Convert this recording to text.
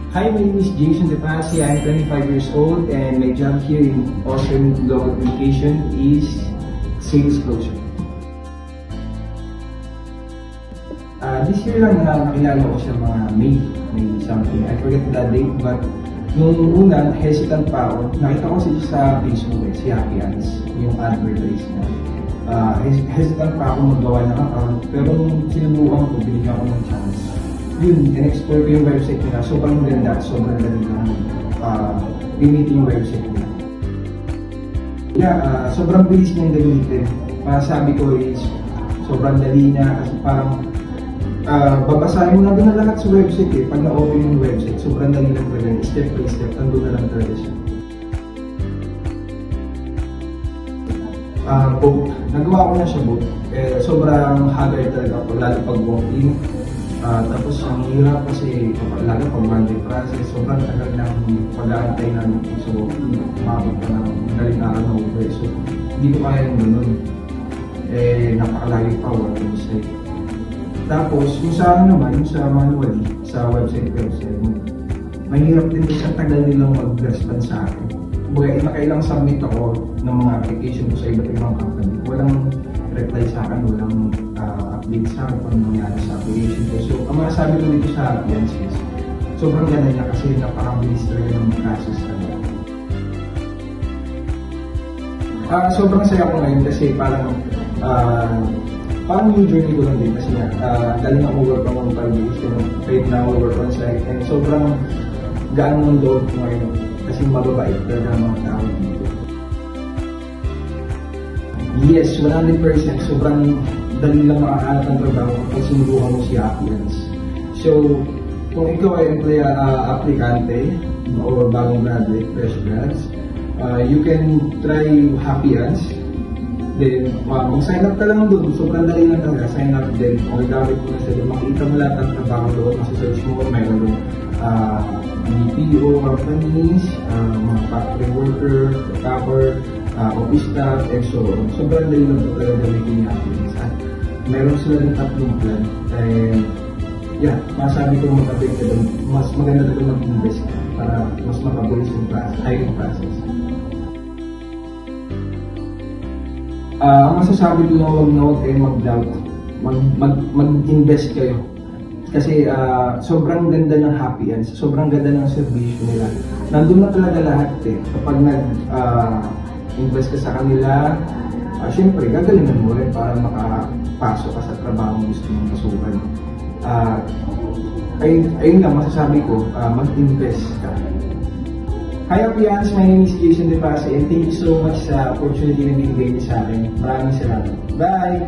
Hi, my name is Jason DePasi. I'm 25 years old and my job here in Austrian Global Communication is sales closure. This year lang nakilala ko siya mga May something. I forget the date, but nung una, hesitant pa ako. Nakita ko siya sa Facebook, si Happy Ants, yung advertise niya. Hesitant pa ako magawa ng account, pero nung sinubukan ko, binigyan ko ng chance. Yun, in-explore ko yung website nila. Sobrang ganda, sobrang dali lang gamitin yung website nila. Sobrang bilis niyang gamitin. Masasabi ko is sobrang dali niya kasi parang babasahin mo na doon na lahat sa website eh. Pag na-open yung website, sobrang dali lang talaga. Step by step, nandun na lang talaga siya. Both. Nagawa ko na siya both. Sobrang haggard talaga ako, lalo pag walk-in. Tapos ang hirap kasi lalo pag Monday process, sobrang tagal ng pag-aantay namin. So, umabot pa ng daling araw na over. So, hindi ko kaya yung ganun. Napakalayo pa, wala mistake. Tapos, yung sa naman, sa manually, sa website, mahirap din sa tagal nilang mag-respond sa akin. Kumbaga, nakailang submit ako ng mga application ko sa iba't ibang company. Walang reply sa akin, walang update sa akin kung nangyari sa application ko. So, ang masasabi ko dito sa Happy is sobrang ganda niya kasi napakabilis talaga ng process talaga. Sobrang saya ko ngayon kasi parang new journey ko lang din kasi galing ako work from home palibig, right now work on site, and sobrang gaan ng loob ko ngayon kasi mababait talaga ang mga tao dito. Yes, 100%. Sobrang dali lang makahanap ng trabaho kapag sinubukan mo si Happy Ants. So, kung ikaw ay aplikante o bagong graduate, fresh grads, you can try Happy Ants. Then, mag-sign up ka lang doon. Sobrang dali lang talaga. Sign up din. Kung gamit mo na sila, makita mo lahat ng trabaho doon. Masa-search mo, mayroon doon BPO companies, mga factory worker, topper, office staff, and so on. Sobrang dali lang talaga gamitin niya. Meron sila din 3 plan. And, masabi ko mag-update ka doon. Mas maganda doon mag-invest para mas makabilis yung hiring process. Ang masasabi ko na huwag kayo mag-doubt, mag-invest kayo. Kasi sobrang ganda ng Happy Ants, sobrang ganda ng servisyo nila. Nandun na talaga lahat eh. Kapag nag-invest ka sa kanila, syempre gagalingan mo rin para makapasok ka sa trabaho gusto mong pasukan. Ayun lang masasabi ko, mag-invest ka. Hi Happy Ants, my name is Jason DePasi and thank you so much sa opportunity na binigay niyo sa akin. Maraming salamat. Bye!